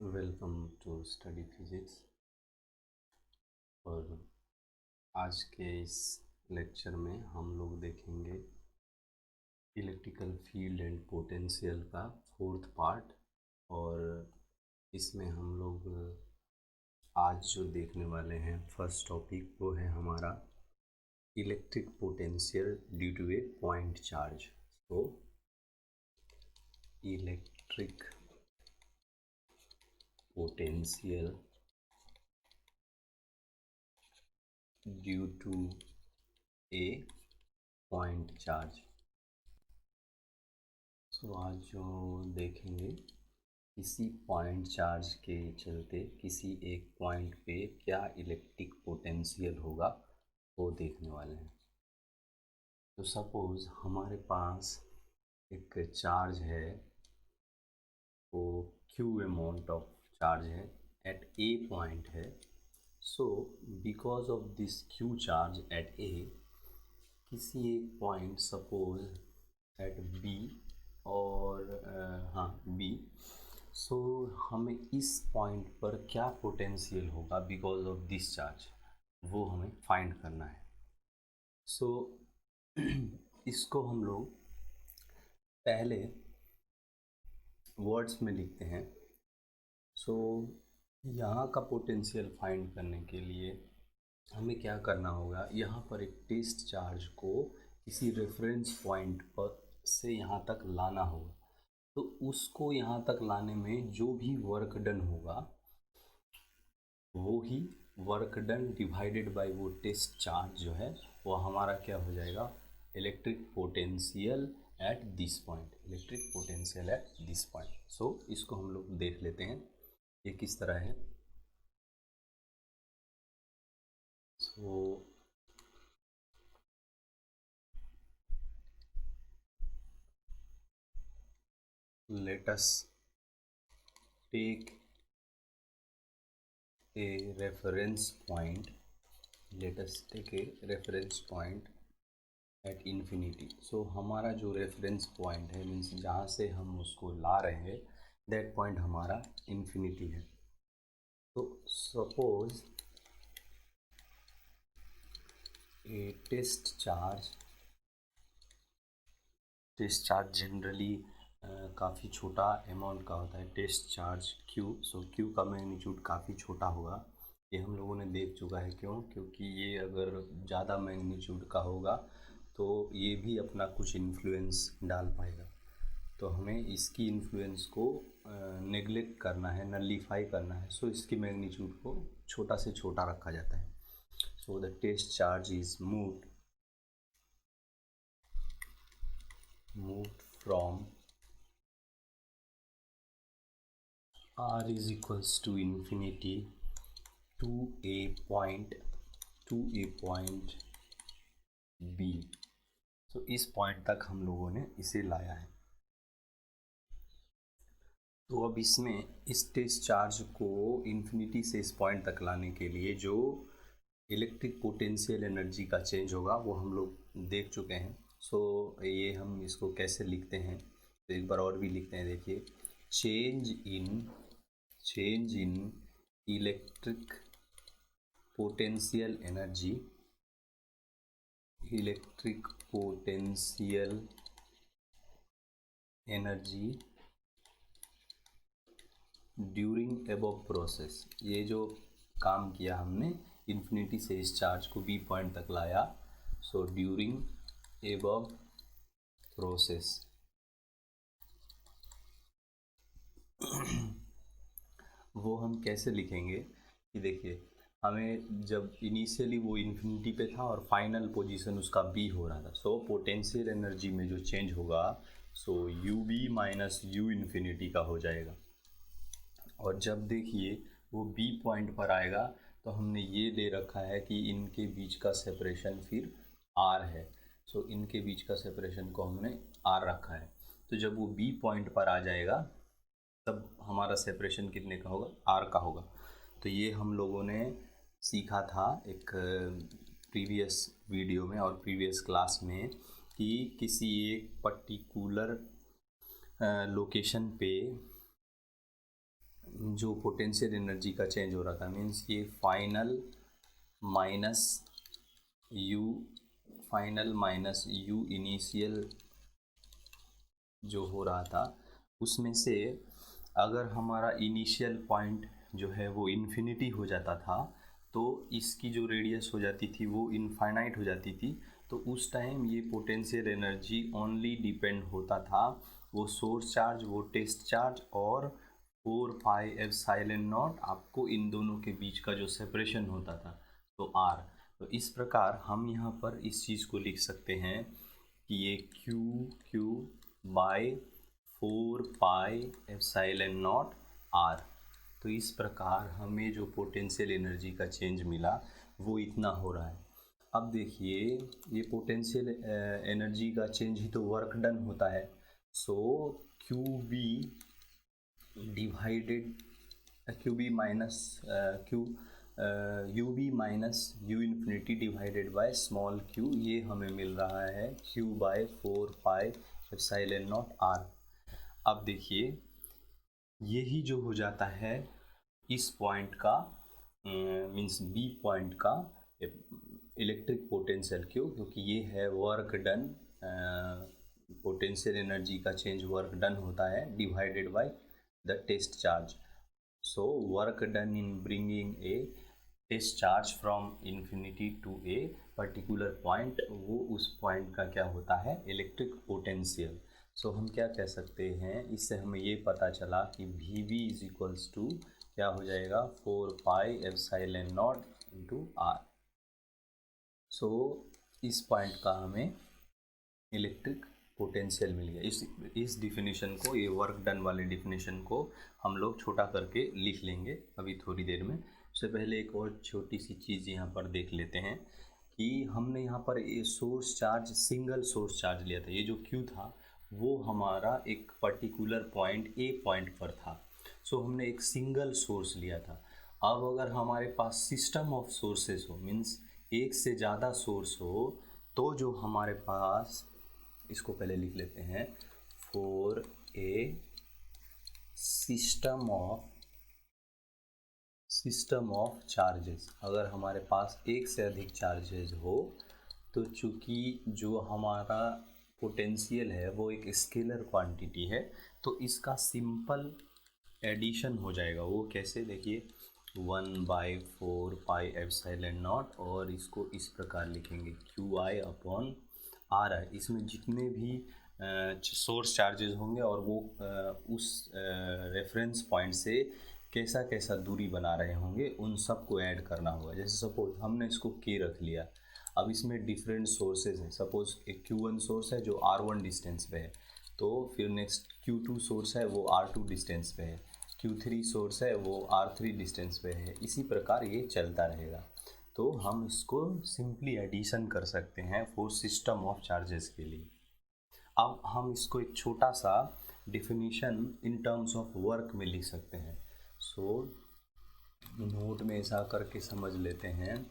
Welcome to study physics. और आज के इस लेक्चर में हम लोग देखेंगे इलेक्ट्रिकल फील्ड एंड पोटेंशियल का फोर्थ पार्ट। और इसमें हम लोग आज जो देखने वाले हैं फर्स्ट टॉपिक वो है हमारा electric potential due to a point charge. तो electric potential due to a point charge. तो आज जो देखेंगे किसी पॉइंट चार्ज के चलते किसी एक पॉइंट पे क्या इलेक्ट्रिक पोटेंशियल होगा वो देखने वाले हैं। तो सपोज़ हमारे पास एक चार्ज है, वो क्यू अमाउंट ऑफ चार्ज है एट ए पॉइंट है। So because of this Q charge at a, किसी एक पॉइंट सपोज एट बी और बी, सो हमें इस पॉइंट पर क्या पोटेंशियल होगा बिकॉज ऑफ दिस चार्ज वो हमें फाइंड करना है। सो इसको हम लोग पहले वर्ड्स में लिखते हैं। सो यहाँ का पोटेंशियल फाइंड करने के लिए हमें क्या करना होगा, यहाँ पर एक टेस्ट चार्ज को किसी रेफरेंस पॉइंट पर से यहाँ तक लाना होगा। तो उसको यहाँ तक लाने में जो भी वर्क डन होगा वो ही वर्क डन डिवाइडेड बाय वो टेस्ट चार्ज जो है वो हमारा क्या हो जाएगा, electric potential at this point. Electric potential at this point. So इसको हम लोग देख लेते हैं ये किस तरह है। सो let us take a reference point. Let us take a reference point at infinity. So हमारा जो रेफरेंस पॉइंट है मीन्स जहाँ से हम उसको ला रहे हैं दैट पॉइंट हमारा इन्फिनिटी है। तो सपोज ए टेस्ट चार्ज जनरली काफ़ी छोटा अमाउंट का होता है टेस्ट चार्ज क्यू। सो क्यू का मैग्नीट्यूड काफ़ी छोटा होगा, ये हम लोगों ने देख चुका है। क्यों? क्योंकि ये अगर ज़्यादा मैग्नीट्यूड का होगा तो ये भी अपना कुछ इन्फ्लुएंस डाल पाएगा। तो हमें इसकी इन्फ्लुएंस को नेगलेक्ट करना है, नलीफाई करना है। सो इसकी मैग्नीट्यूड को छोटा से छोटा रखा जाता है। So the test charge is moved from r is equals to infinity to a point b। तो इस पॉइंट तक हम लोगों ने इसे लाया है। तो अब इसमें इस टेस्ट चार्ज को इन्फिनिटी से इस पॉइंट तक लाने के लिए जो इलेक्ट्रिक पोटेंशियल एनर्जी का चेंज होगा वो हम लोग देख चुके हैं। सो ये हम इसको कैसे लिखते हैं तो एक बार और भी लिखते हैं। देखिए, change in electric potential energy during above process. ये जो काम किया हमने इन्फिनिटी से इस चार्ज को बी पॉइंट तक लाया। सो ड्यूरिंग एबव प्रोसेस वो हम कैसे लिखेंगे कि देखिए, हमें जब इनिशियली वो इन्फिनिटी पे था और फाइनल पोजीशन उसका बी हो रहा था। सो पोटेंशियल एनर्जी में जो चेंज होगा so U B minus U infinity का हो जाएगा। और जब देखिए वो बी पॉइंट पर आएगा तो हमने ये ले रखा है कि इनके बीच का सेपरेशन फिर आर है। सो इनके बीच का सेपरेशन को हमने आर रखा है। तो जब वो बी पॉइंट पर आ जाएगा तब हमारा सेपरेशन कितने का होगा, आर का होगा। तो ये हम लोगों ने सीखा था एक प्रीवियस वीडियो में और प्रीवियस क्लास में कि किसी एक पर्टिकुलर लोकेशन पे जो पोटेंशियल एनर्जी का चेंज हो रहा था, मीन्स ये फाइनल माइनस यू इनिशियल जो हो रहा था, उसमें से अगर हमारा इनिशियल पॉइंट जो है वो इन्फिनिटी हो जाता था तो इसकी जो रेडियस हो जाती थी वो इनफाइनाइट हो जाती थी। तो उस टाइम ये पोटेंशियल एनर्जी ओनली डिपेंड होता था वो सोर्स चार्ज, वो टेस्ट चार्ज और 4πε0 आपको इन दोनों के बीच का जो सेपरेशन होता था, तो आर। तो इस प्रकार हम यहाँ पर इस चीज़ को लिख सकते हैं कि ये क्यू बाय 4πε0 आर। तो इस प्रकार हमें जो पोटेंशियल एनर्जी का चेंज मिला वो इतना हो रहा है। अब देखिए ये पोटेंशियल एनर्जी का चेंज ही तो वर्क डन होता है। So Q B divided Q B minus U B minus U infinity divided by small Q, ये हमें मिल रहा है क्यू बाय 4πε0 आर। अब देखिए यही जो हो जाता है इस पॉइंट का मीन्स बी पॉइंट का इलेक्ट्रिक पोटेंशियल, क्योंकि ये है वर्क डन, पोटेंशियल एनर्जी का चेंज वर्क डन होता है divided by the test charge. So work done in bringing a test charge from infinity to a particular point, वो उस point का क्या होता है इलेक्ट्रिक पोटेंशियल। सो हम क्या कह सकते हैं, इससे हमें ये पता चला कि V V is equals to क्या हो जाएगा 4πε0 इंटू आर। सो इस पॉइंट का हमें इलेक्ट्रिक पोटेंशियल मिल गया। इस डिफिनीशन को, ये वर्क डन वाले डिफिनीशन को हम लोग छोटा करके लिख लेंगे अभी थोड़ी देर में। उससे पहले एक और छोटी सी चीज़ यहाँ पर देख लेते हैं कि हमने यहाँ पर ये source charge, single source charge लिया था। ये जो क्यू था वो हमारा एक पर्टिकुलर पॉइंट ए पॉइंट पर था। सो हमने एक सिंगल सोर्स लिया था। अब अगर हमारे पास सिस्टम ऑफ सोर्सेस हो, मीन्स एक से ज़्यादा सोर्स हो, तो जो हमारे पास, इसको पहले लिख लेते हैं, for a system of charges, अगर हमारे पास एक से अधिक चार्जेस हो तो चूँकि जो हमारा पोटेंशियल है वो एक स्केलर क्वांटिटी है, तो इसका सिंपल एडिशन हो जाएगा। वो कैसे, देखिए 1/4πε0 और इसको इस प्रकार लिखेंगे QI/RI। इसमें जितने भी सोर्स चार्जेस होंगे और वो उस रेफरेंस पॉइंट से कैसा कैसा दूरी बना रहे होंगे उन सब को ऐड करना होगा। जैसे सपोज हमने इसको K रख लिया, अब इसमें डिफरेंट सोर्सेज हैं। सपोज एक Q1 सोर्स है जो R1 डिस्टेंस पे है, तो फिर नेक्स्ट Q2 सोर्स है वो R2 डिस्टेंस पे है, Q3 सोर्स है वो R3 डिस्टेंस पे है। इसी प्रकार ये चलता रहेगा। तो हम इसको सिंपली एडिशन कर सकते हैं फॉर सिस्टम ऑफ चार्जेस के लिए। अब हम इसको एक छोटा सा definition in terms of work में लिख सकते हैं। सो नोट में ऐसा करके समझ लेते हैं,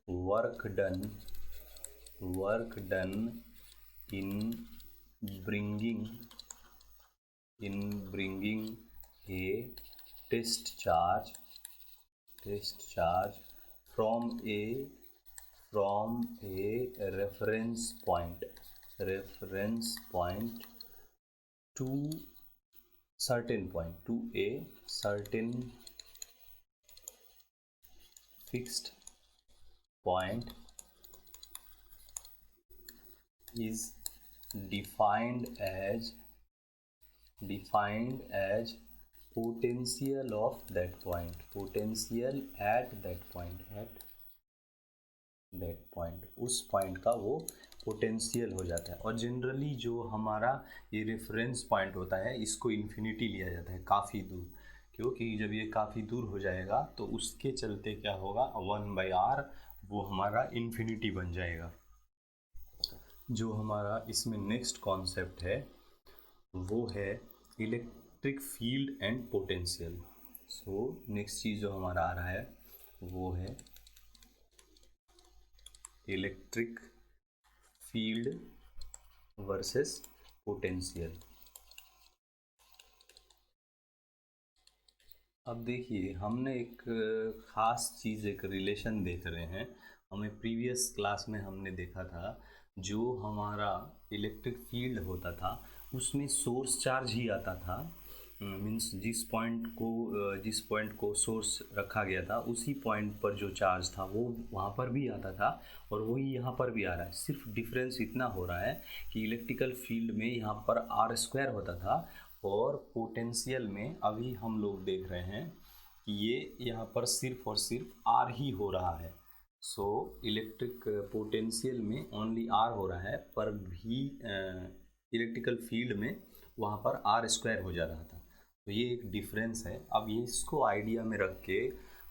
work done in bringing a test charge from a reference point to a certain fixed point is defined as potential of that point, potential at that point, उस पॉइंट का वो पोटेंशियल हो जाता है। और जनरली जो हमारा ये रेफरेंस पॉइंट होता है इसको इन्फिनिटी लिया जाता है, काफ़ी दूर, क्योंकि जब ये काफ़ी दूर हो जाएगा तो उसके चलते क्या होगा 1/r वो हमारा इन्फिनिटी बन जाएगा। जो हमारा इसमें नेक्स्ट कॉन्सेप्ट है वो है electric field and potential. So next चीज़ जो हमारा आ रहा है वो है इलेक्ट्रिक फील्ड वर्सेस पोटेंशियल। अब देखिए हमने एक ख़ास चीज़, एक रिलेशन देख रहे हैं। हमें प्रीवियस क्लास में हमने देखा था, जो हमारा इलेक्ट्रिक फील्ड होता था उसमें सोर्स चार्ज ही आता था। मीन्स जिस पॉइंट को सोर्स रखा गया था उसी पॉइंट पर जो चार्ज था वो वहाँ पर भी आता था और वही यहाँ पर भी आ रहा है। सिर्फ डिफरेंस इतना हो रहा है कि इलेक्ट्रिकल फील्ड में यहाँ पर आर स्क्वायर होता था और पोटेंशियल में अभी हम लोग देख रहे हैं कि ये यहाँ पर सिर्फ और सिर्फ आर ही हो रहा है। सो इलेक्ट्रिक पोटेंशियल में ओनली आर हो रहा है, पर भी इलेक्ट्रिकल फील्ड में वहाँ पर आर स्क्वायर हो जा रहा था। तो ये एक डिफरेंस है। अब ये इसको आइडिया में रख के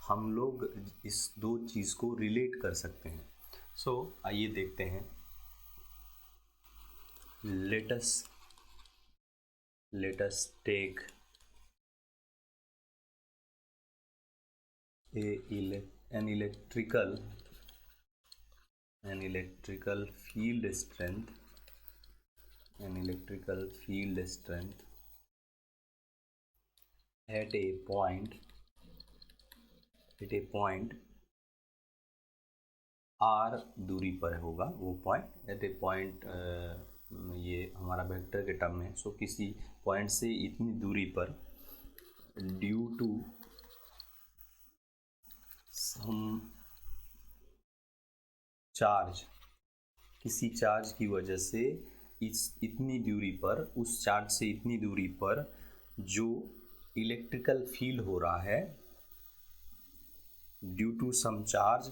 हम लोग इस दो चीज़ को रिलेट कर सकते हैं। सो आइए देखते हैं। let us take an electrical field strength at a point r दूरी पर होगा। वो पॉइंट एट ए पॉइंट, ये हमारा वेक्टर के टर्म है। सो किसी पॉइंट से इतनी दूरी पर ड्यू टू सम चार्ज, किसी चार्ज की वजह से इतनी दूरी पर, उस चार्ज से इतनी दूरी पर जो इलेक्ट्रिकल फील्ड हो रहा है due to some charge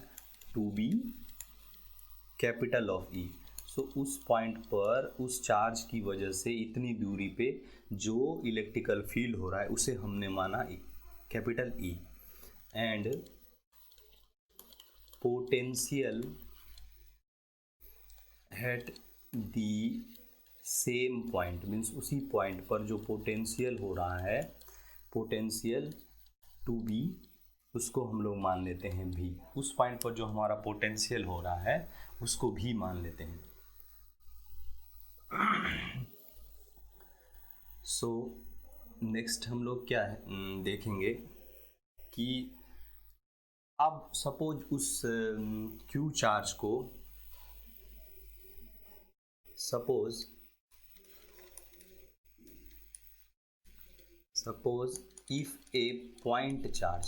to be capital of E. So उस पॉइंट पर उस चार्ज की वजह से इतनी दूरी पे जो इलेक्ट्रिकल फील्ड हो रहा है उसे हमने माना capital E. And potential at the same point, means उसी पॉइंट पर जो पोटेंशियल हो रहा है, पोटेंशियल टू बी, उसको हम लोग मान लेते हैं भी। उस पॉइंट पर जो हमारा पोटेंशियल हो रहा है उसको भी मान लेते हैं। सो नेक्स्ट हम लोग क्या है देखेंगे कि अब सपोज उस क्यू चार्ज को, suppose if A point charge,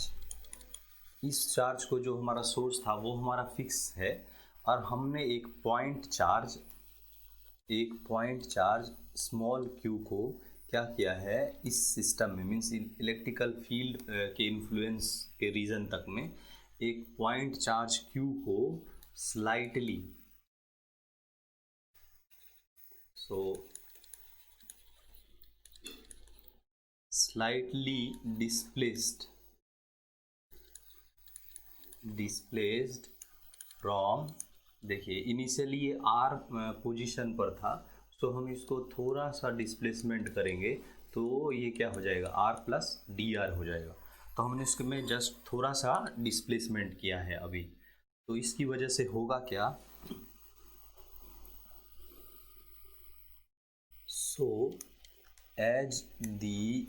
इस चार्ज को जो हमारा सोर्स था वो हमारा फिक्स है और हमने एक पॉइंट चार्ज स्मॉल क्यू को क्या किया है इस सिस्टम में, मीन्स इलेक्ट्रिकल फील्ड के इन्फ्लुएंस के रीजन तक में एक पॉइंट चार्ज क्यू को स्लाइटली डिस्प्लेस्ड फ्रॉम, देखिए इनिशियली ये आर पोजीशन पर था, तो हम इसको थोड़ा सा डिस्प्लेसमेंट करेंगे तो ये क्या हो जाएगा, आर प्लस डी आर हो जाएगा। तो हमने इसके में जस्ट थोड़ा सा डिस्प्लेसमेंट किया है अभी। तो इसकी वजह से होगा क्या, so as the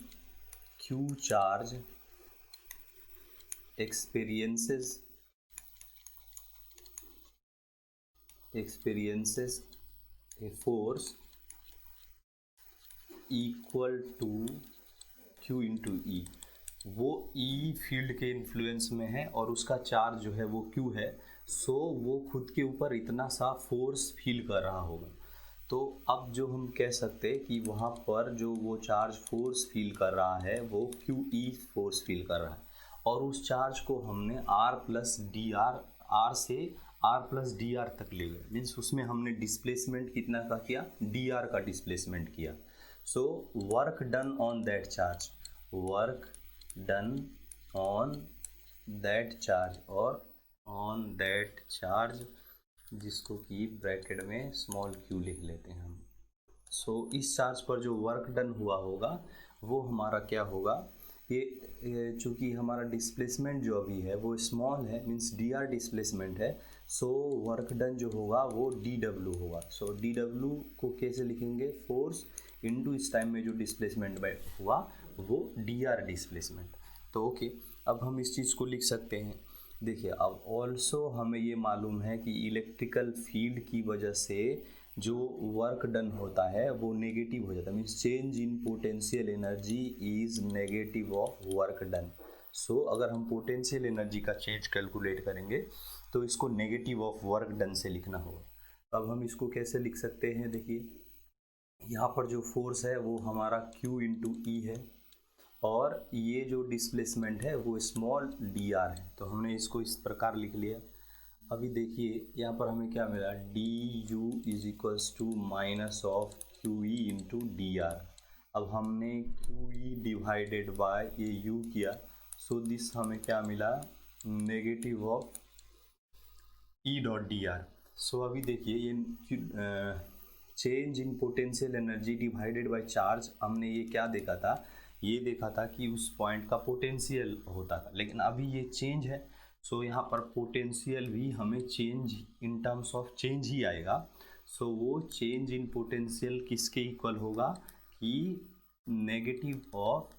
Q charge experiences a force equal to Q into E, वो E फील्ड के इन्फ्लुएंस में है और उसका चार्ज जो है वो Q है। सो वो खुद के ऊपर इतना सा फोर्स फील कर रहा होगा। तो अब जो हम कह सकते हैं कि वहाँ पर जो वो चार्ज फोर्स फील कर रहा है वो QE फोर्स फील कर रहा है और उस चार्ज को हमने R plus D R, R से R प्लस डी आर तक ले गए। मीन्स उसमें हमने डिस्प्लेसमेंट कितना का किया, डी आर का डिस्प्लेसमेंट किया। सो work done on that charge, और ऑन दैट चार्ज जिसको कि ब्रैकेट में स्मॉल क्यू लिख लेते हैं हम। सो इस चार्ज पर जो वर्क डन हुआ होगा वो हमारा क्या होगा, ये चूँकि हमारा डिस्प्लेसमेंट जो अभी है वो स्मॉल है, मीन्स डी आर डिस्प्लेसमेंट है। सो वर्क डन जो होगा वो डी डब्ल्यू होगा। सो डी डब्ल्यू को कैसे लिखेंगे, फोर्स इनटू इस टाइम में जो डिस्प्लेसमेंट हुआ वो डी आर डिस्प्लेसमेंट। तो ओके, अब हम इस चीज़ को लिख सकते हैं। देखिए, अब ऑल्सो हमें ये मालूम है कि इलेक्ट्रिकल फील्ड की वजह से जो वर्क डन होता है वो नेगेटिव हो जाता है, means change in potential energy is negative of work done. So अगर हम पोटेंशियल एनर्जी का चेंज कैलकुलेट करेंगे तो इसको नेगेटिव ऑफ वर्क डन से लिखना होगा। अब हम इसको कैसे लिख सकते हैं, देखिए यहाँ पर जो फोर्स है वो हमारा Q इंटू ई है, और ये जो डिस्प्लेसमेंट है वो स्मॉल डी आर है, तो हमने इसको इस प्रकार लिख लिया। अभी देखिए यहाँ पर हमें क्या मिला, D U is equals to minus of Q E into D R. अब हमने क्यू ई डिवाइडेड बाय ये यू किया, सो दिस हमें क्या मिला, negative of E dot D R. सो अभी देखिए ये change in potential energy divided by charge, हमने ये क्या देखा था, ये देखा था कि उस पॉइंट का पोटेंशियल होता था, लेकिन अभी ये चेंज है। सो यहाँ पर पोटेंशियल भी हमें change in terms of change ही आएगा। सो वो चेंज इन पोटेंशियल किसके इक्वल होगा कि negative of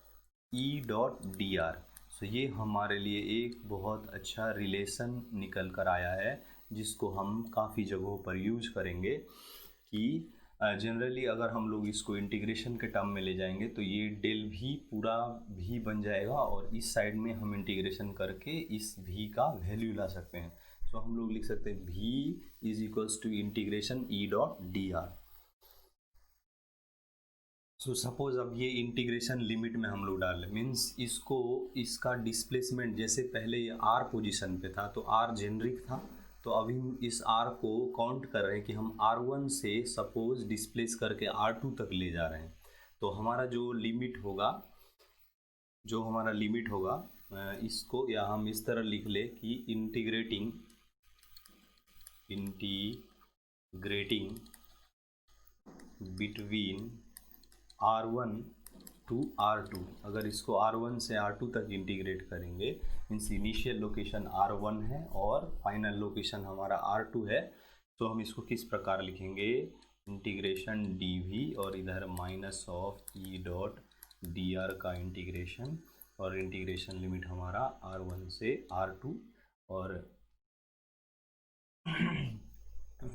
E dot D R. सो ये हमारे लिए एक बहुत अच्छा रिलेशन निकल कर आया है, जिसको हम काफ़ी जगहों पर यूज करेंगे कि जनरली अगर हम लोग इसको इंटीग्रेशन के टर्म में ले जाएंगे तो ये डेल भी पूरा भी बन जाएगा, और इस साइड में हम इंटीग्रेशन करके इस भी का वैल्यू ला सकते हैं। सो हम लोग लिख सकते हैं V is equals to integration E dot D R. So suppose अब ये इंटीग्रेशन लिमिट में हम लोग डाल रहे, मीन्स इसको इसका डिस्प्लेसमेंट जैसे पहले ये आर पोजीशन पे था तो आर जेनरिक था, तो अभी इस r को काउंट कर रहे हैं कि हम r1 से सपोज डिस्प्लेस करके r2 तक ले जा रहे हैं। तो हमारा जो लिमिट होगा इसको या हम इस तरह लिख ले कि integrating between r1 to r2। अगर इसको r1 से r2 तक इंटीग्रेट करेंगे, मीन्स इनिशियल लोकेशन r1 है और फाइनल लोकेशन हमारा r2 है, तो हम इसको किस प्रकार लिखेंगे, इंटीग्रेशन dv और इधर minus of E dot D are का इंटीग्रेशन, और इंटीग्रेशन लिमिट हमारा r1 से r2, और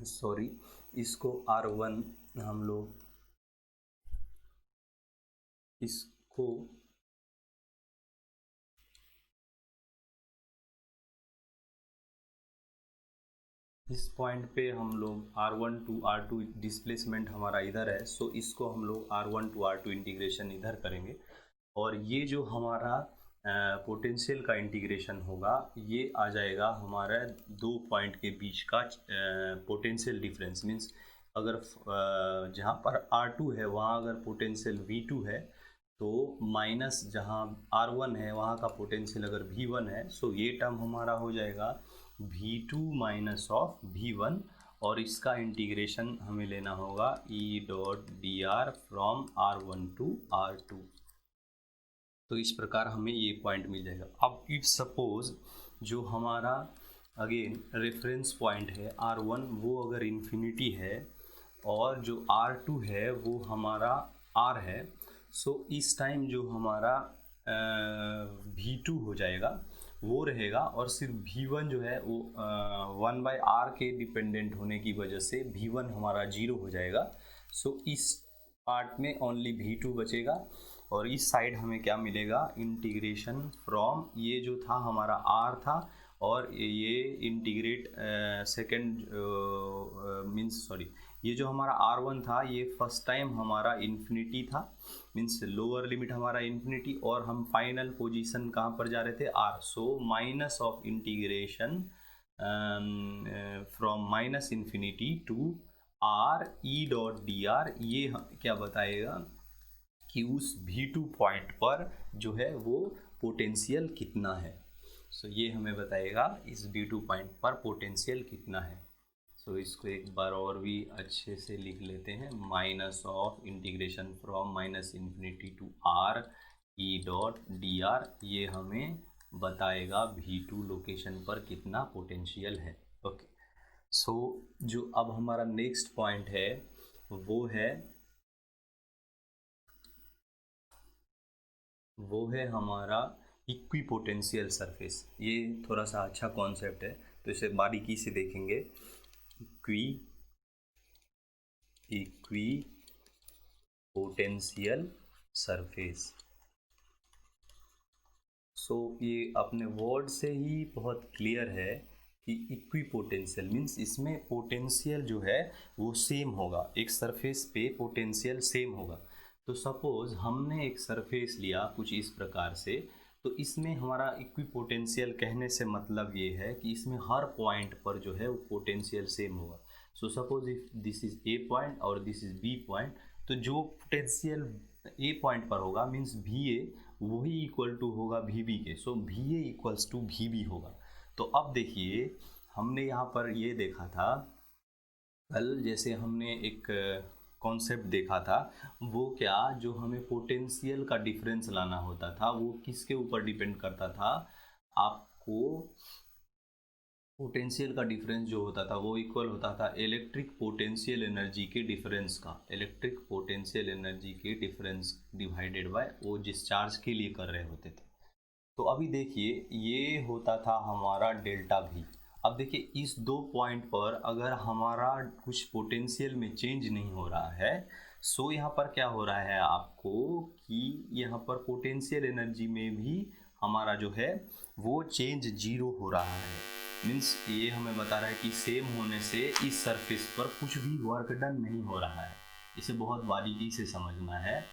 सॉरी इसको r1 हम लोग इसको इस पॉइंट पे हम लोग r1 टू r2 डिस्प्लेसमेंट हमारा इधर है, सो इसको हम लोग r1 टू r2 इंटीग्रेशन इधर करेंगे, और ये जो हमारा पोटेंशियल का इंटीग्रेशन होगा ये आ जाएगा हमारा दो पॉइंट के बीच का पोटेंशियल डिफरेंस। मीन्स अगर जहाँ पर r2 है वहाँ अगर पोटेंशियल v2 है, तो माइनस जहाँ r1 है वहाँ का पोटेंशियल अगर v1 है, सो ये टर्म हमारा हो जाएगा v2 माइनस ऑफ v1, और इसका इंटीग्रेशन हमें लेना होगा e dot D R from r1 to r2। तो इस प्रकार हमें ये पॉइंट मिल जाएगा। अब इफ सपोज जो हमारा अगेन रेफरेंस पॉइंट है r1 वो अगर इन्फिनिटी है और जो r2 है वो हमारा r है, सो इस टाइम जो हमारा v2 हो जाएगा वो रहेगा, और सिर्फ v1 जो है वो 1/r के डिपेंडेंट होने की वजह से v1 हमारा 0 हो जाएगा। सो इस पार्ट में ओनली v2 बचेगा, और इस साइड हमें क्या मिलेगा, इंटीग्रेशन फ्रॉम ये जो था हमारा r था, और ये इंटीग्रेट सेकेंड मीन्स सॉरी ये जो हमारा r1 था ये फर्स्ट टाइम हमारा इन्फिनिटी था, मीन्स लोअर लिमिट हमारा इन्फिनिटी, और हम फाइनल पोजीशन कहाँ पर जा रहे थे r। So minus of integration from minus infinity to r E dot D R, ये क्या बताएगा कि उस v2 पॉइंट पर जो है वो पोटेंशियल कितना है। सो ये हमें बताएगा इस v2 पॉइंट पर पोटेंशियल कितना है। सो इसको एक बार और भी अच्छे से लिख लेते हैं, minus of integration from minus infinity to r E dot D R, ये हमें बताएगा v2 लोकेशन पर कितना पोटेंशियल है। ओके, सो जो अब हमारा नेक्स्ट पॉइंट है वो है हमारा इक्विपोटेंशियल सरफेस, ये थोड़ा सा अच्छा कॉन्सेप्ट है, तो इसे बारीकी से देखेंगे। Equipotential surface. ये अपने वर्ड से ही बहुत क्लियर है कि इक्विपोटेंशियल मीन्स इसमें पोटेंशियल जो है वो सेम होगा, एक सरफेस पे पोटेंशियल सेम होगा। तो सपोज हमने एक सरफेस लिया कुछ इस प्रकार से, तो इसमें हमारा इक्विपोटेंशियल कहने से मतलब ये है कि इसमें हर पॉइंट पर जो है वो पोटेंशियल सेम होगा। So suppose if this is a point और दिस इज बी पॉइंट, तो जो पोटेंशियल ए पॉइंट पर होगा मीन्स वी ए वही इक्वल टू होगा वी बी के। So V A equals to V B होगा। तो अब देखिए हमने यहाँ पर ये देखा था कल, जैसे हमने एक कॉन्सेप्ट देखा था, वो क्या, जो हमें पोटेंशियल का डिफरेंस लाना होता था वो किसके ऊपर डिपेंड करता था, आपको पोटेंशियल का डिफरेंस जो होता था वो इक्वल होता था इलेक्ट्रिक पोटेंशियल एनर्जी के डिफरेंस का, इलेक्ट्रिक पोटेंशियल एनर्जी के डिफरेंस डिवाइडेड बाय वो जिस चार्ज के लिए कर रहे होते थे। तो अभी देखिए ये होता था हमारा डेल्टा भी। अब देखिए इस दो पॉइंट पर अगर हमारा कुछ पोटेंशियल में चेंज नहीं हो रहा है, सो यहाँ पर क्या हो रहा है आपको कि यहाँ पर पोटेंशियल एनर्जी में भी हमारा जो है वो चेंज जीरो हो रहा है। मीन्स ये हमें बता रहा है कि सेम होने से इस सरफेस पर कुछ भी वर्क डन नहीं हो रहा है। इसे बहुत बारीकी से समझना है।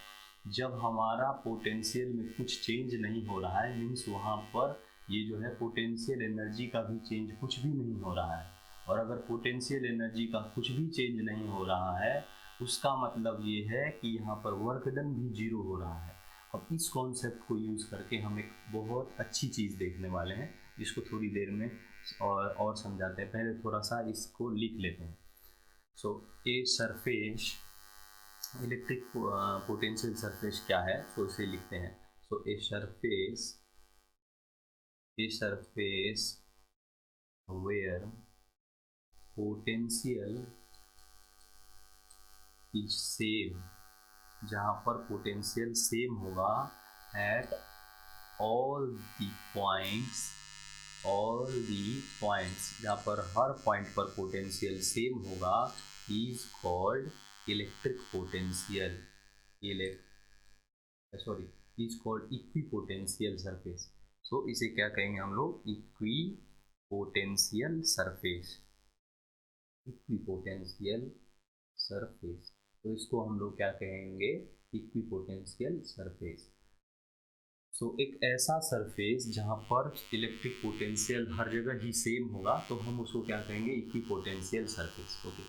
जब हमारा पोटेंशियल में कुछ चेंज नहीं हो रहा है मीन्स वहाँ पर ये जो है पोटेंशियल एनर्जी का भी चेंज कुछ भी नहीं हो रहा है। और अगर पोटेंशियल एनर्जी का कुछ भी चेंज नहीं हो रहा है उसका मतलब ये है कि यहाँ पर वर्क डन भी जीरो हो रहा है। अब इस कॉन्सेप्ट को यूज़ करके हम एक बहुत अच्छी चीज़ देखने वाले हैं जिसको थोड़ी देर में और समझाते हैं। पहले थोड़ा सा इसको लिख लेते हैं। So a surface, electric potential surface क्या है, तो इसे लिखते हैं। So a surface where potential is same, जहाँ पर पोटेंशियल सेम होगा एट ऑल दी पॉइंट्स, जहाँ पर हर पॉइंट पर पोटेंशियल सेम होगा, is called electric potential, is called equipotential surface. So इसे क्या कहेंगे हम लोग, इक्विपोटेंशियल सरफेस, इक्विपोटेंशियल सरफेस। तो इसको हम लोग क्या कहेंगे, इक्विपोटेंशियल सरफेस। सो एक ऐसा सरफेस जहाँ पर इलेक्ट्रिक पोटेंशियल हर जगह ही सेम होगा तो हम उसको क्या कहेंगे, इक्विपोटेंशियल सरफेस। ओके,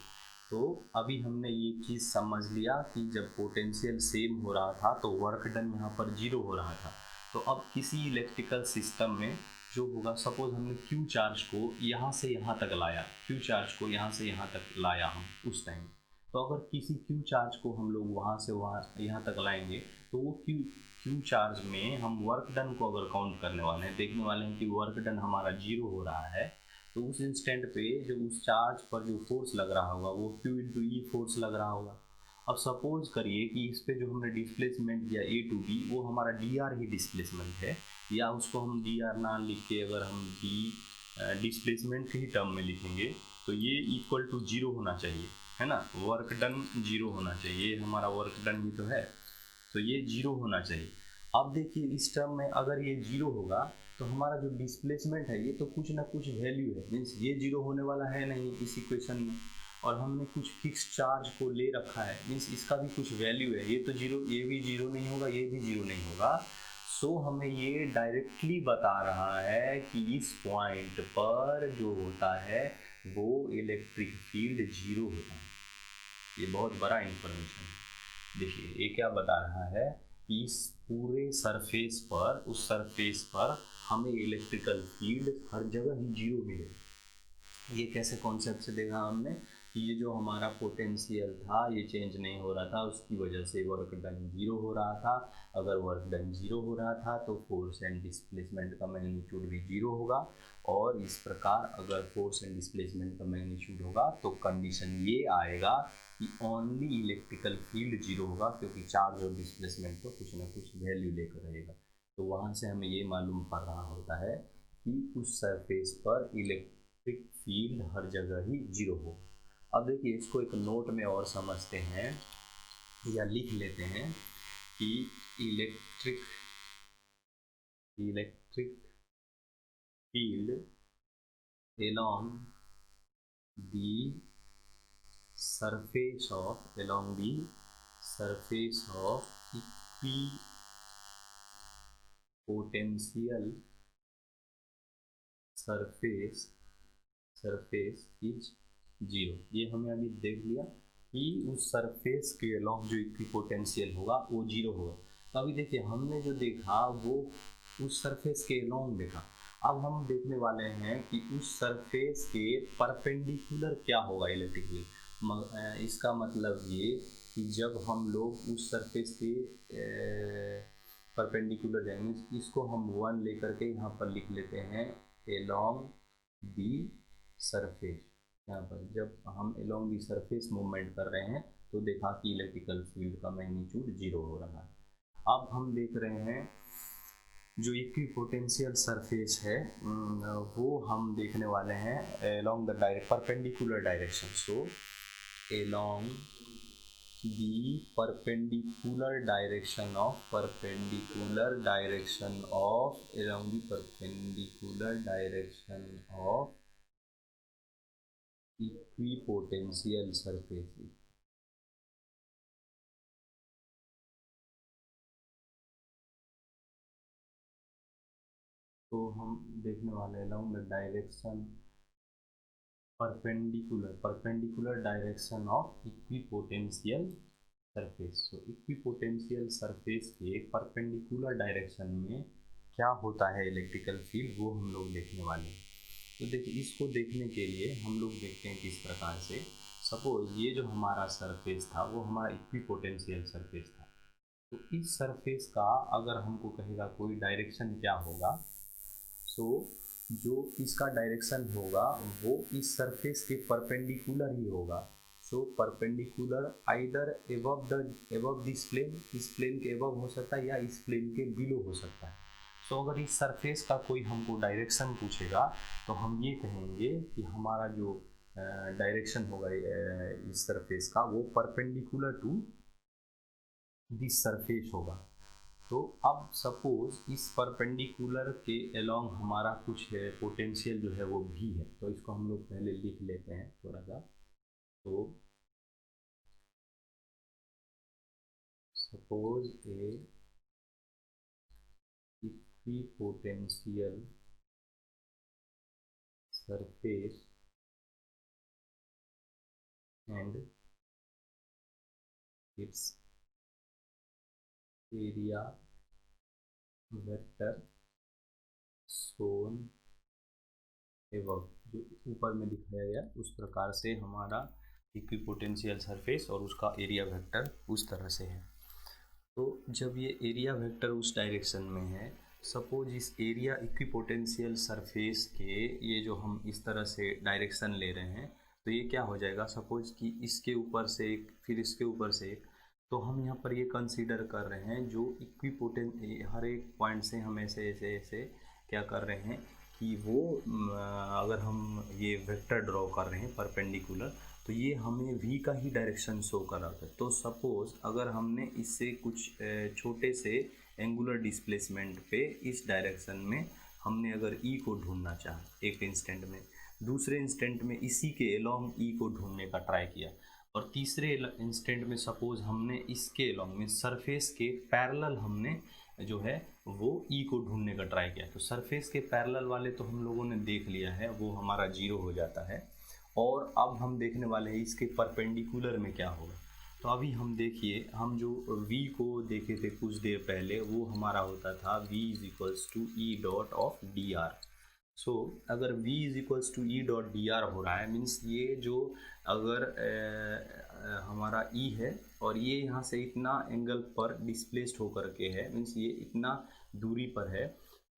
तो अभी हमने ये चीज़ समझ लिया कि जब पोटेंशियल सेम हो रहा था तो वर्क डन यहाँ पर जीरो हो रहा था। तो अब किसी इलेक्ट्रिकल सिस्टम में जो होगा, सपोज हमने क्यू चार्ज को यहाँ से यहाँ तक लाया, क्यू चार्ज को यहाँ से यहाँ तक लाया हम उस टाइम, तो अगर किसी क्यू चार्ज को हम लोग वहाँ से वहाँ यहाँ तक लाएंगे तो वो क्यू चार्ज में हम वर्क डन को अगर काउंट करने वाले हैं, देखने वाले हैं कि वर्क डन हमारा जीरो हो रहा है, तो उस इंस्टेंट पे जो उस चार्ज पर जो फोर्स लग रहा होगा वो Q इंटू ई फोर्स लग रहा होगा। अब सपोज करिए कि इस पे जो हमने डिस्प्लेसमेंट दिया ए टू बी वो हमारा डी आर ही डिस्प्लेसमेंट है, या उसको हम डी आर ना लिख के अगर हम डी डिस्प्लेसमेंट ही टर्म में लिखेंगे तो ये इक्वल टू जीरो होना चाहिए, है ना, वर्क डन जीरो होना चाहिए, हमारा वर्क डन ही तो है, तो ये जीरो होना चाहिए। अब देखिए इस टर्म में अगर ये जीरो होगा तो हमारा जो डिस्प्लेसमेंट है ये तो कुछ ना कुछ वैल्यू है, मीन्स ये जीरो होने वाला है नहीं इस इक्वेशन में, और हमने कुछ फिक्स चार्ज को ले रखा है मीन्स इसका भी कुछ वैल्यू है, ये तो जीरो, ये भी जीरो नहीं होगा, ये भी जीरो नहीं होगा। सो हमें ये डायरेक्टली बता रहा है कि इस पॉइंट पर जो होता है वो इलेक्ट्रिक फील्ड जीरो होता है। ये बहुत बड़ा इंफॉर्मेशन है। देखिए ये क्या बता रहा है कि इस पूरे सरफेस पर, उस सरफेस पर हमें इलेक्ट्रिकल फील्ड हर जगह ही जीरो मिले। ये कैसे कॉन्सेप्ट से देखा हमने कि ये जो हमारा पोटेंशियल था ये चेंज नहीं हो रहा था, उसकी वजह से वर्क डन जीरो हो रहा था। अगर वर्क डन जीरो हो रहा था तो फोर्स एंड डिस्प्लेसमेंट का मैग्नीट्यूड भी जीरो होगा, और इस प्रकार अगर फोर्स एंड डिस्प्लेसमेंट का मैग्नीट्यूड होगा तो कंडीशन ये आएगा कि ओनली इलेक्ट्रिकल फील्ड जीरो होगा, क्योंकि चार्ज और डिस्प्लेसमेंट तो कुछ ना कुछ वैल्यू लेकर रहेगा। तो वहाँ से हमें ये मालूम पड़ रहा होता है कि उस सरफेस पर इलेक्ट्रिक फील्ड हर जगह ही जीरो हो। अब देखिए इसको एक नोट में और समझते हैं या लिख लेते हैं कि electric field along the surface of equipotential surface is zero. ये हमने अभी देख लिया कि उस सरफेस के अलॉन्ग जो इक्विपोटेंशियल होगा वो जीरो होगा। तो अभी देखिए हमने जो देखा वो उस सरफेस के अलॉन्ग देखा। अब हम देखने वाले हैं कि उस सरफेस के परपेंडिकुलर क्या होगा इलेक्ट्रिक फील्ड। इसका मतलब ये कि जब हम लोग उस सरफेस के परपेंडिकुलर जाएंगे, इसको हम 1 लेकर के यहाँ पर लिख लेते हैं along दी सरफेस। यहाँ पर जब हम along दी सरफेस मूवमेंट कर रहे हैं तो देखा कि इलेक्ट्रिकल फील्ड का मैग्नीट्यूड जीरो हो रहा है। अब हम देख रहे हैं जो इक्विपोटेंशियल सरफेस है वो हम देखने वाले हैं along the perpendicular direction. So along the perpendicular direction of equipotential surfaces। तो हम देखने वाले along the direction perpendicular direction of equipotential surface. तो इक्विपोटेंशियल सरफेस के परपेंडिकुलर डायरेक्शन में क्या होता है इलेक्ट्रिकल फील्ड, वो हम लोग देखने वाले हैं। तो देखिए इसको देखने के लिए हम लोग देखते हैं किस प्रकार से। सपोज ये जो हमारा सरफेस था वो हमारा इक्विपोटेंशियल सरफेस था। तो इस सरफेस का अगर हमको कहेगा कोई डायरेक्शन क्या होगा, सो जो इसका डायरेक्शन होगा वो इस सरफेस के परपेंडिकुलर ही होगा। So perpendicular either above this plane, इस प्लेन के एबव हो सकता है या इस प्लेन के बिलो हो सकता है। सो अगर इस सरफेस का कोई हमको डायरेक्शन पूछेगा तो हम ये कहेंगे कि हमारा जो डायरेक्शन होगा इस सरफेस का वो परपेंडिकुलर टू दिस सरफेस होगा। तो अब सपोज इस परपेंडिकुलर के अलोंग हमारा कुछ है पोटेंशियल जो है वो भी है, तो इसको हम लोग पहले लिख लेते हैं थोड़ा सा। तो suppose a equipotential surface and its area vector shown एवं, जो ऊपर में दिखाया गया उस प्रकार से हमारा इक्विपोटेंशियल सरफेस और उसका एरिया वेक्टर उस तरह से है। तो जब ये एरिया वेक्टर उस डायरेक्शन में है, सपोज इस एरिया इक्विपोटेंशियल सरफेस के ये जो हम इस तरह से डायरेक्शन ले रहे हैं तो ये क्या हो जाएगा, सपोज कि इसके ऊपर से एक फिर इसके ऊपर से एक, तो हम यहाँ पर ये कंसीडर कर रहे हैं जो हर एक पॉइंट से हम ऐसे ऐसे ऐसे क्या कर रहे हैं कि वो अगर हम ये वेक्टर ड्रॉ कर रहे हैं परपेंडिकुलर तो ये हमें v का ही डायरेक्शन शो कर रहा है। तो सपोज अगर हमने इससे कुछ छोटे से एंगुलर डिस्प्लेसमेंट पे इस डायरेक्शन में हमने अगर e को ढूंढना चाहा एक इंस्टेंट में, दूसरे इंस्टेंट में इसी के अलोंग e को ढूंढने का ट्राई किया और तीसरे इंस्टेंट में सपोज हमने इसके अलोंग में सरफेस के पैरेलल हमने जो है वो e को ढूंढने का ट्राई किया। तो सरफेस के पैरेलल वाले तो हम लोगों ने देख लिया है, वो हमारा जीरो हो जाता है। और अब हम देखने वाले हैं इसके परपेंडिकुलर में क्या होगा। तो अभी हम देखिए, हम जो v को देखे थे कुछ देर पहले वो हमारा होता था v = e dot of D R. So अगर v = e dot D R हो रहा है मीन्स ये जो अगर हमारा e है और ये यहाँ से इतना एंगल पर डिस्प्लेस्ड होकर के है मीन्स ये इतना दूरी पर है,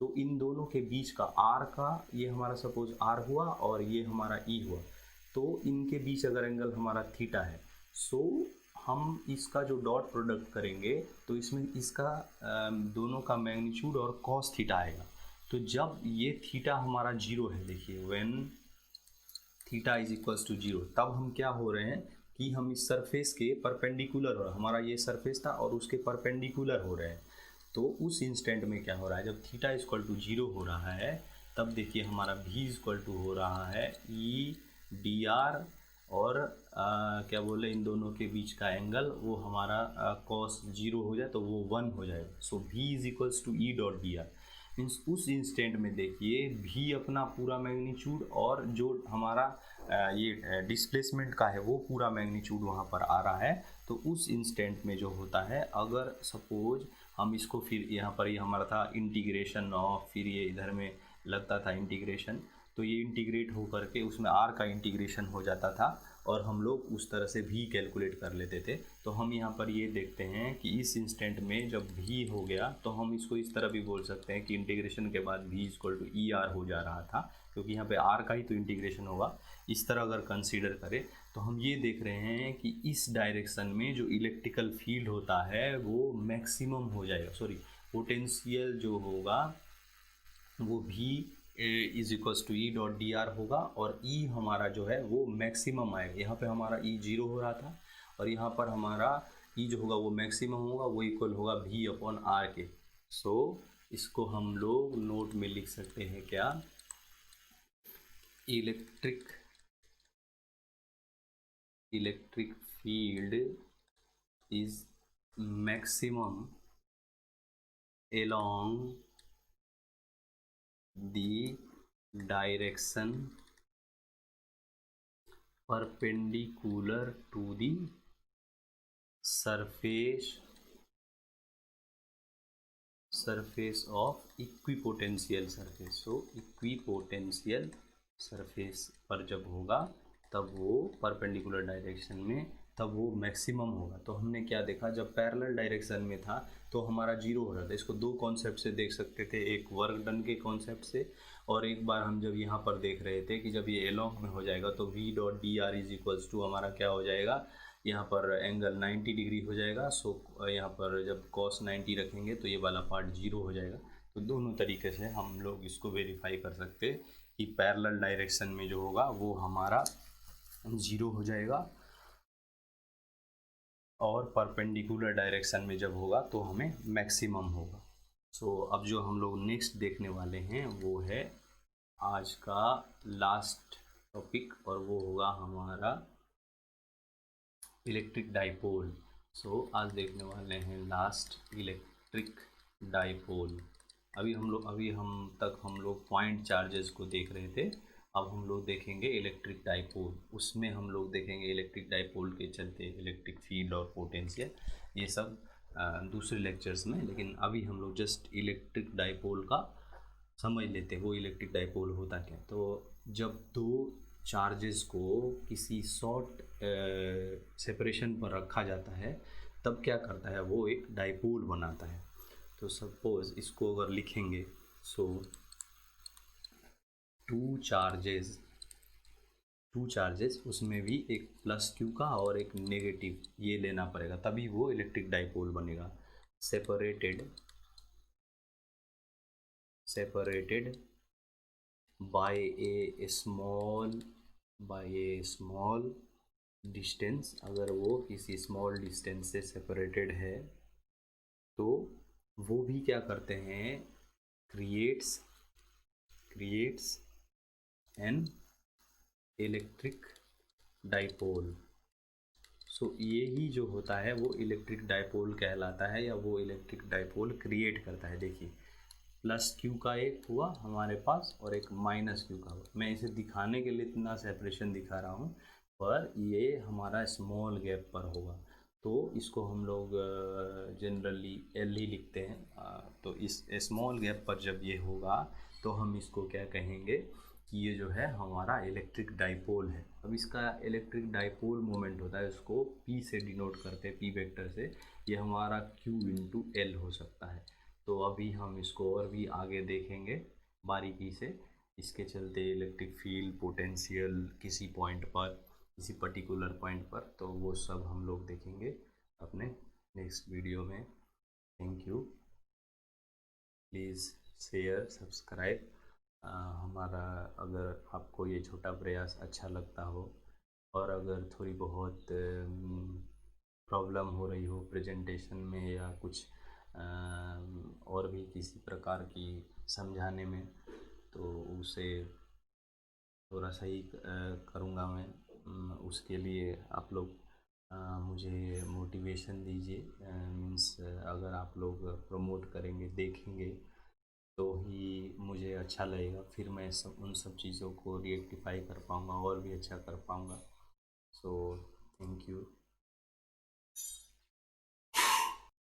तो इन दोनों के बीच का r का ये हमारा सपोज r हुआ और ये हमारा e हुआ, तो इनके बीच अगर एंगल हमारा थीटा है, सो हम इसका जो डॉट प्रोडक्ट करेंगे तो इसमें इसका दोनों का मैग्नीट्यूड और कॉस थीटा आएगा। तो जब ये थीटा हमारा जीरो है, देखिए when theta is equals to zero, तब हम क्या हो रहे हैं कि हम इस सरफेस के परपेंडिकुलर हो रहा है, हमारा ये सरफेस था और उसके परपेंडिकुलर हो रहे हैं। तो उस इंस्टेंट में क्या हो रहा है, जब थीटा इक्वल टू जीरो हो रहा है तब देखिए हमारा भी इक्वल टू हो रहा है ई डी आर, और क्या बोले इन दोनों के बीच का एंगल वो हमारा कॉस जीरो हो जाए तो वो 1 हो जाएगा। So V is equals to E dot D R. Means उस इंस्टेंट में देखिए भी अपना पूरा मैग्नीट्यूड और जो हमारा ये डिस्प्लेसमेंट का है वो पूरा मैग्नीट्यूड वहाँ पर आ रहा है। तो उस इंस्टेंट में जो होता है, अगर सपोज हम इसको फिर यहाँ पर ये हमारा था इंटीग्रेशन ऑफ, फिर ये इधर में लगता था इंटीग्रेशन, तो ये इंटीग्रेट हो करके उसमें आर का इंटीग्रेशन हो जाता था और हम लोग उस तरह से भी कैलकुलेट कर लेते थे। तो हम यहाँ पर ये देखते हैं कि इस इंस्टेंट में जब भी हो गया तो हम इसको इस तरह भी बोल सकते हैं कि इंटीग्रेशन के बाद भी इक्वल टू ई आर हो जा रहा था, क्योंकि यहाँ पे आर का ही तो इंटीग्रेशन होगा। इस तरह अगर कंसीडर करें तो हम ये देख रहे हैं कि इस डायरेक्शन में जो इलेक्ट्रिकल फील्ड होता है वो मैक्सिमम हो जाएगा, सॉरी पोटेंशियल जो होगा वो V is equals to E dot D R होगा, और ई हमारा जो है वो मैक्सिमम आएगा। यहाँ पे हमारा ई जीरो हो रहा था और यहाँ पर हमारा ई जो होगा वो मैक्सिमम होगा, वो इक्वल होगा भी अपॉन आर के। सो इसको हम लोग नोट में लिख सकते हैं क्या, electric field is maximum along the direction perpendicular to the surface of equipotential surface। so equipotential surface पर जब होगा तब वो परपेंडिकुलर डायरेक्शन में तब वो मैक्सिमम होगा। तो हमने क्या देखा, जब पैरेलल डायरेक्शन में था तो हमारा जीरो हो रहा था। इसको दो कॉन्सेप्ट से देख सकते थे, एक वर्क डन के कॉन्सेप्ट से, और एक बार हम जब यहाँ पर देख रहे थे कि जब ये एलोंग में हो जाएगा तो v dot D R is equals to हमारा क्या हो जाएगा, यहाँ पर एंगल 90 डिग्री हो जाएगा। सो यहाँ पर जब cos 90 रखेंगे तो ये वाला पार्ट जीरो हो जाएगा। तो दोनों तरीके से हम लोग इसको वेरीफाई कर सकते हैं कि पैरेलल डायरेक्शन में जो होगा वो हमारा जीरो हो जाएगा और परपेंडिकुलर डायरेक्शन में जब होगा तो हमें मैक्सिमम होगा। सो अब जो हम लोग नेक्स्ट देखने वाले हैं वो है आज का लास्ट टॉपिक, और वो होगा हमारा इलेक्ट्रिक डाइपोल। सो आज देखने वाले हैं लास्ट इलेक्ट्रिक डाइपोल। अभी हम लोग पॉइंट चार्जेस को देख रहे थे, अब हम लोग देखेंगे इलेक्ट्रिक डाइपोल। उसमें हम लोग देखेंगे इलेक्ट्रिक डाइपोल के चलते इलेक्ट्रिक फील्ड और पोटेंशियल, ये सब दूसरे लेक्चर्स में, लेकिन अभी हम लोग जस्ट इलेक्ट्रिक डाइपोल का समझ लेते हैं वो इलेक्ट्रिक डाइपोल होता क्या। तो जब दो चार्जेस को किसी शॉर्ट सेपरेशन पर रखा जाता है तब क्या करता है, वो एक डाइपोल बनाता है। तो सपोज इसको अगर लिखेंगे, सो टू चार्जेस उसमें भी एक प्लस क्यू का और एक नेगेटिव ये लेना पड़ेगा, तभी वो इलेक्ट्रिक डाइपोल बनेगा। Separated by A small distance, अगर वो किसी स्मॉल डिस्टेंस से सेपरेटेड है तो वो भी क्या करते हैं, क्रिएट्स एन इलेक्ट्रिक डाइपोल। सो ये ही जो होता है वो इलेक्ट्रिक डाइपोल कहलाता है, या वो इलेक्ट्रिक डाइपोल क्रिएट करता है। देखिए प्लस क्यू का एक हुआ हमारे पास और एक माइनस क्यू का हुआ। मैं इसे दिखाने के लिए इतना सेपरेशन दिखा रहा हूँ, पर ये हमारा स्मॉल गैप पर होगा तो इसको हम लोग जनरली एल ही लिखते हैं। तो इस स्मॉल गैप पर जब ये होगा तो हम इसको क्या कहेंगे कि ये जो है हमारा इलेक्ट्रिक डाइपोल है। अब इसका इलेक्ट्रिक डाइपोल मोमेंट होता है, इसको P से डिनोट करते हैं, P वेक्टर से। ये हमारा Q इंटू L हो सकता है। तो अभी हम इसको और भी आगे देखेंगे बारीकी से। इसके चलते इलेक्ट्रिक फील्ड पोटेंशियल किसी पॉइंट पर किसी पर्टिकुलर पॉइंट पर, तो वो सब हम लोग देखेंगे अपने नेक्स्ट वीडियो में। Thank you. Please share subscribe. हमारा, अगर आपको ये छोटा प्रयास अच्छा लगता हो और अगर थोड़ी बहुत प्रॉब्लम हो रही हो प्रेजेंटेशन में या कुछ और भी किसी प्रकार की समझाने में, तो उसे थोड़ा सही करूँगा मैं। उसके लिए आप लोग मुझे मोटिवेशन दीजिए। मीन्स अगर आप लोग प्रमोट करेंगे, देखेंगे, तो ही मुझे अच्छा लगेगा, फिर मैं सब उन सब चीज़ों को रेक्टिफाई कर पाऊँगा और भी अच्छा कर पाऊँगा। So thank you.